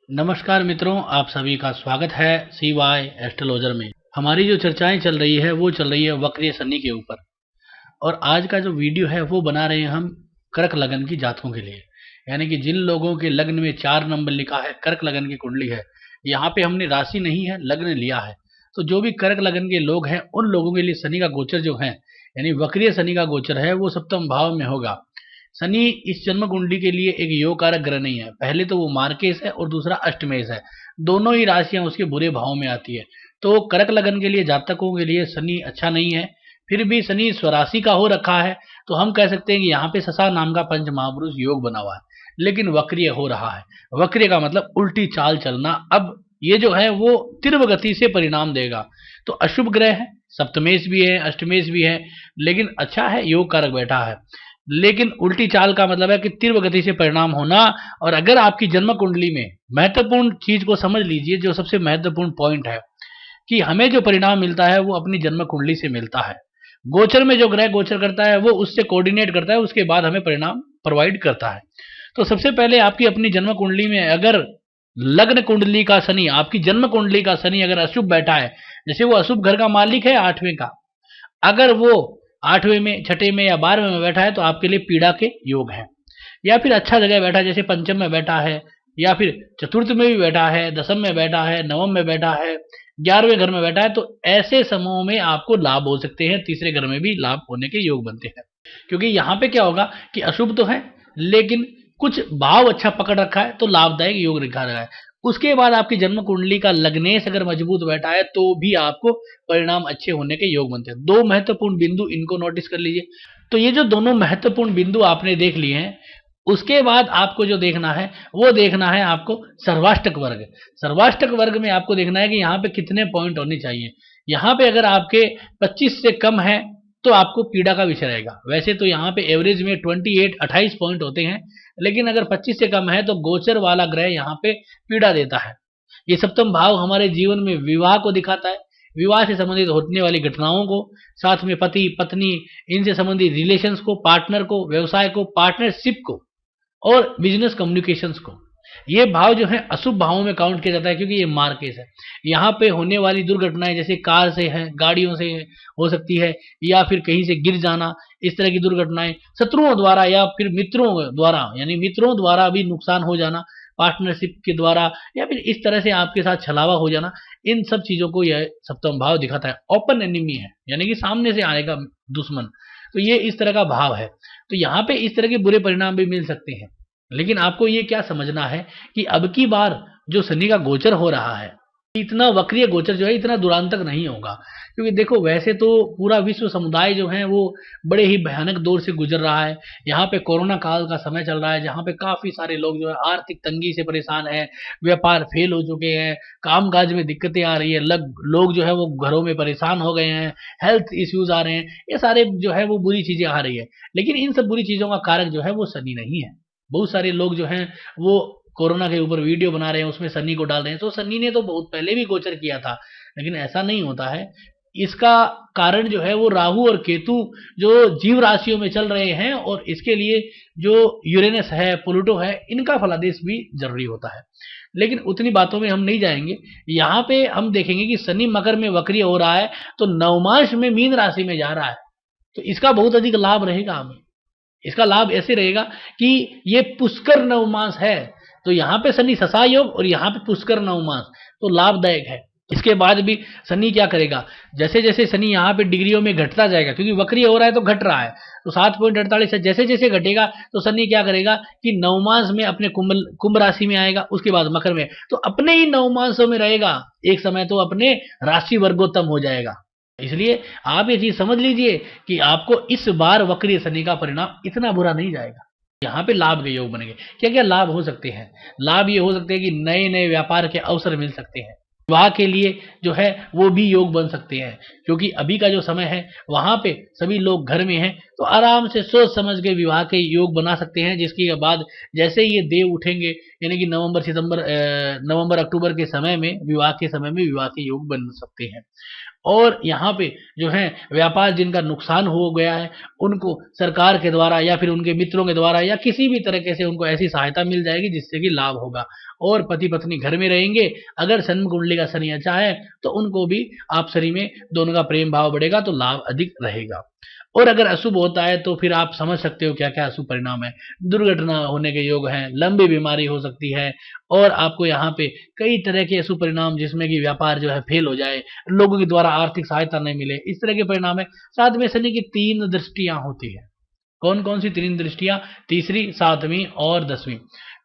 नमस्कार मित्रों, आप सभी का स्वागत है CY एस्ट्रोलॉजर में। हमारी जो चर्चाएं चल रही है वो चल रही है वक्रीय शनि के ऊपर। और आज का जो वीडियो है वो बना रहे हैं हम कर्क लगन की जातकों के लिए, यानी कि जिन लोगों के लग्न में 4 नंबर लिखा है, कर्क लगन की कुंडली है। यहाँ पे हमने राशि नहीं है, लग्न लिया है। तो जो भी कर्क लगन के लोग हैं उन लोगों के लिए शनि का गोचर जो है, यानी वक्रीय शनि का गोचर है, वो सप्तम भाव में होगा। शनि इस जन्म कुंडली के लिए एक योग कारक ग्रह नहीं है। पहले तो वो मार्केश है और दूसरा अष्टमेश है। दोनों ही राशियां उसके बुरे भाव में आती है। तो कर्क लगन के लिए जातकों के लिए शनि अच्छा नहीं है। फिर भी शनि स्वराशि का हो रखा है, तो हम कह सकते हैं कि यहाँ पे ससा नाम का पंच महापुरुष योग बना हुआ है, लेकिन वक्रीय हो रहा है। वक्रीय का मतलब उल्टी चाल चलना। अब ये जो है वो तीव्र गति से परिणाम देगा। तो अशुभ ग्रह है, सप्तमेश भी है, अष्टमेश भी है, लेकिन अच्छा है, योग कारक बैठा है। लेकिन उल्टी चाल का मतलब है कि तीव्र गति से परिणाम होना। और अगर आपकी जन्म कुंडली में महत्वपूर्ण चीज को समझ लीजिए, जो सबसे महत्वपूर्ण पॉइंट है कि हमें जो परिणाम मिलता है वो अपनी जन्म कुंडली से मिलता है। गोचर में जो ग्रह गोचर करता है वो उससे कोऑर्डिनेट करता है, उसके बाद हमें परिणाम प्रोवाइड करता है। तो सबसे पहले आपकी अपनी जन्म कुंडली में अगर लग्न कुंडली का शनि, आपकी जन्म कुंडली का शनि अगर अशुभ बैठा है, जैसे वो अशुभ घर का मालिक है 8वें का, अगर वो 8वें में, छठे में या 12वें में बैठा है तो आपके लिए पीड़ा के योग है। या फिर अच्छा जगह बैठा है, जैसे पंचम में बैठा है, या फिर चतुर्थ में भी बैठा है, दसम में बैठा है, नवम में बैठा है, 11वें घर में बैठा है, तो ऐसे समूह में आपको लाभ हो सकते हैं। तीसरे घर में भी लाभ होने के योग बनते हैं, क्योंकि यहाँ पे क्या होगा कि अशुभ तो है लेकिन कुछ भाव अच्छा पकड़ रखा है, तो लाभदायक योग दिखा रहा है। उसके बाद आपकी जन्म कुंडली का लग्नेश अगर मजबूत बैठा है तो भी आपको परिणाम अच्छे होने के योग बनते हैं। दो महत्वपूर्ण बिंदु इनको नोटिस कर लीजिए। तो ये जो दोनों महत्वपूर्ण बिंदु आपने देख लिए हैं, उसके बाद आपको जो देखना है वो देखना है आपको सर्वाष्टक वर्ग। सर्वाष्टक वर्ग में आपको देखना है कि यहाँ पे कितने पॉइंट होने चाहिए। यहाँ पे अगर आपके 25 से कम है तो आपको पीड़ा का विषय रहेगा। वैसे तो यहाँ पे एवरेज में 28 पॉइंट होते हैं, लेकिन अगर 25 से कम है तो गोचर वाला ग्रह यहाँ पे पीड़ा देता है। ये सप्तम भाव हमारे जीवन में विवाह को दिखाता है, विवाह से संबंधित होने वाली घटनाओं को, साथ में पति पत्नी इनसे संबंधित रिलेशंस को, पार्टनर को, व्यवसाय को, पार्टनरशिप को और बिजनेस कम्युनिकेशंस को। ये भाव जो है अशुभ भावों में काउंट किया जाता है, क्योंकि ये मार्केस है। यहाँ पे होने वाली दुर्घटनाएं जैसे कार से है, गाड़ियों से हो सकती है, या फिर कहीं से गिर जाना, इस तरह की दुर्घटनाएं शत्रुओं द्वारा या फिर मित्रों द्वारा, यानी मित्रों द्वारा भी नुकसान हो जाना, पार्टनरशिप के द्वारा, या फिर इस तरह से आपके साथ छलावा हो जाना, इन सब चीजों को यह सप्तम भाव दिखाता है। ओपन एनिमी है, यानी कि सामने से आएगा दुश्मन। तो ये इस तरह का भाव है। तो यहाँ पे इस तरह के बुरे परिणाम भी मिल सकते हैं। लेकिन आपको ये क्या समझना है कि अब की बार जो शनि का गोचर हो रहा है, इतना वक्रीय गोचर जो है इतना दुरांतक नहीं होगा। क्योंकि देखो, वैसे तो पूरा विश्व समुदाय जो है वो बड़े ही भयानक दौर से गुजर रहा है। यहाँ पे कोरोना काल का समय चल रहा है, जहाँ पे काफी सारे लोग जो है आर्थिक तंगी से परेशान है, व्यापार फेल हो चुके हैं, कामकाज में दिक्कतें आ रही है, लोग जो है वो घरों में परेशान हो गए हैं, हेल्थ इश्यूज आ रहे हैं, ये सारे जो है वो बुरी चीजें आ रही है। लेकिन इन सब बुरी चीजों का कारक जो है वो शनि नहीं है। बहुत सारे लोग जो हैं वो कोरोना के ऊपर वीडियो बना रहे हैं, उसमें शनि को डाल रहे हैं। तो शनि ने तो बहुत पहले भी गोचर किया था, लेकिन ऐसा नहीं होता है। इसका कारण जो है वो राहु और केतु जो जीव राशियों में चल रहे हैं, और इसके लिए जो यूरेनस है, प्लूटो है, इनका फलादेश भी जरूरी होता है। लेकिन उतनी बातों में हम नहीं जाएंगे। यहाँ पे हम देखेंगे कि शनि मकर में वक्री हो रहा है, तो नवमांश में मीन राशि में जा रहा है, तो इसका बहुत अधिक लाभ रहेगा हमें। इसका लाभ ऐसे रहेगा कि ये पुष्कर नवमास है, तो यहाँ पे शनि ससा योग और यहाँ पे पुष्कर नवमास, तो लाभदायक है। इसके बाद भी शनि क्या करेगा, जैसे जैसे शनि यहाँ पे डिग्रियों में घटता जाएगा, क्योंकि वक्रीय हो रहा है तो घट रहा है, तो 7.48 है। जैसे जैसे घटेगा तो शनि क्या करेगा कि नवमास में अपने कुंभ राशि में आएगा, उसके बाद मकर में, तो अपने ही नवमासों में रहेगा। एक समय तो अपने राशि वर्गोत्तम हो जाएगा। इसलिए आप ये चीज समझ लीजिए कि आपको इस बार वक्रीय शनि का परिणाम इतना बुरा नहीं जाएगा। यहाँ पे लाभ के योग बनेंगे। क्या क्या लाभ हो सकते हैं? लाभ ये हो सकते हैं कि नए नए व्यापार के अवसर मिल सकते हैं। विवाह के लिए जो है वो भी योग बन सकते हैं, क्योंकि अभी का जो समय है वहां पे सभी लोग घर में हैं, तो आराम से सोच समझ के विवाह के योग बना सकते हैं। जिसके बाद जैसे ये देव उठेंगे, यानी कि नवंबर अक्टूबर के समय में, विवाह के समय में विवाह के योग बन सकते हैं। और यहाँ पे जो है व्यापार जिनका नुकसान हो गया है उनको सरकार के द्वारा या फिर उनके मित्रों के द्वारा या किसी भी तरीके से उनको ऐसी सहायता मिल जाएगी जिससे कि लाभ होगा। और पति पत्नी घर में रहेंगे, अगर जन्म कुंडली का शनि अच्छा है तो उनको भी आपसरी में दोनों का प्रेम भाव बढ़ेगा तो लाभ अधिक रहेगा। और अगर अशुभ होता है तो फिर आप समझ सकते हो क्या क्या अशुभ परिणाम है। दुर्घटना होने के योग हैं, लंबी बीमारी हो सकती है, और आपको यहाँ पे कई तरह के अशुभ परिणाम जिसमें कि व्यापार जो है फेल हो जाए, लोगों के द्वारा आर्थिक सहायता नहीं मिले, इस तरह के परिणाम है। साथ में शनि की 3 दृष्टियां होती है। कौन कौन सी 3 दृष्टियां? तीसरी, 7वीं और 10वीं।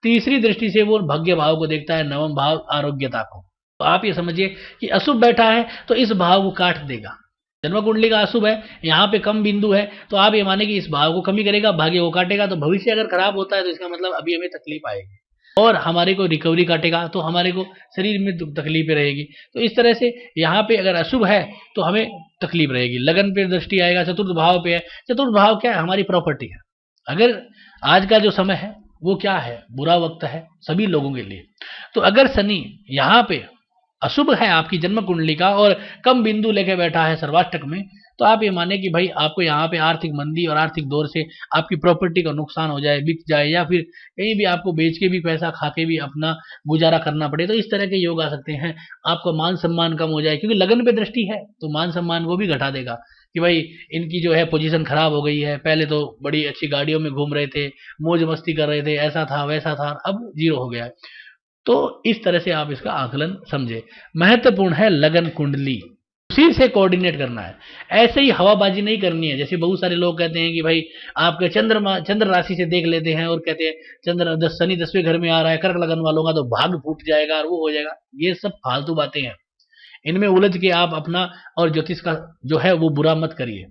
तीसरी दृष्टि से वो भाग्य भाव को देखता है, 9वां भाव आरोग्यता को। तो आप ये समझिए कि अशुभ बैठा है तो इस भाव को काट देगा। जन्म कुंडली का अशुभ है, यहाँ पे कम बिंदु है, तो आप ये माने कि इस भाव को कमी करेगा, भाग्य को काटेगा। तो भविष्य अगर खराब होता है तो इसका मतलब अभी हमें तकलीफ आएगी, और हमारे को रिकवरी काटेगा तो हमारे को शरीर में तकलीफें रहेगी। तो इस तरह से यहाँ पे अगर अशुभ है तो हमें तकलीफ रहेगी। लगन पे दृष्टि आएगा, चतुर्थ भाव पे है। चतुर्थ भाव क्या है? हमारी प्रॉपर्टी है। अगर आज का जो समय है वो क्या है? बुरा वक्त है सभी लोगों के लिए। तो अगर शनि यहाँ पे अशुभ है आपकी जन्म कुंडली का और कम बिंदु लेके बैठा है सर्वाष्टक में, तो आप ये माने कि भाई आपको यहाँ पे आर्थिक मंदी और आर्थिक दौर से आपकी प्रॉपर्टी का नुकसान हो जाए, बिक जाए, या फिर कहीं भी आपको बेच के भी पैसा खा के भी अपना गुजारा करना पड़े। तो इस तरह के योग आ सकते हैं। आपको मान सम्मान कम हो जाए, क्योंकि लगन पे दृष्टि है तो मान सम्मान को भी घटा देगा कि भाई इनकी जो है पोजीशन खराब हो गई है। पहले तो बड़ी अच्छी गाड़ियों में घूम रहे थे, मौज मस्ती कर रहे थे, ऐसा था वैसा था, अब जीरो हो गया है। तो इस तरह से आप इसका आकलन समझे। महत्वपूर्ण है लगन कुंडली, उसी से कोऑर्डिनेट करना है। ऐसे ही हवाबाजी नहीं करनी है। जैसे बहुत सारे लोग कहते हैं कि भाई आपके चंद्र राशि से देख लेते हैं और कहते हैं शनि 10वें घर में आ रहा है, कर्क लगन वालों का तो भाग फूट जाएगा और वो हो जाएगा। ये सब फालतू बातें हैं, इनमें उलझ के आप अपना और ज्योतिष का जो है वो बुरा मत करिए,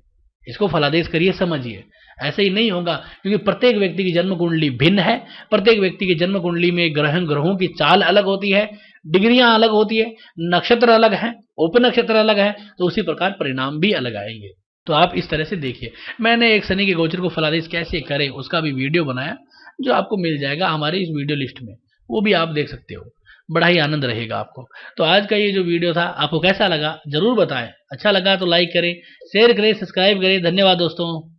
इसको फलादेश करिए, समझिए। ऐसे ही नहीं होगा, क्योंकि प्रत्येक व्यक्ति की जन्म कुंडली भिन्न है। प्रत्येक व्यक्ति की जन्म कुंडली में ग्रहों की चाल अलग होती है, डिग्रियां अलग होती है, नक्षत्र अलग हैं, उप नक्षत्र अलग है, तो उसी प्रकार परिणाम भी अलग आएंगे। तो आप इस तरह से देखिए। मैंने एक शनि के गोचर को फलादेश कैसे करें उसका भी वीडियो बनाया, जो आपको मिल जाएगा हमारी इस वीडियो लिस्ट में, वो भी आप देख सकते हो। बड़ा ही आनंद रहेगा आपको। तो आज का ये जो वीडियो था आपको कैसा लगा जरूर बताएं। अच्छा लगा तो लाइक करें, शेयर करें, सब्सक्राइब करें। धन्यवाद दोस्तों।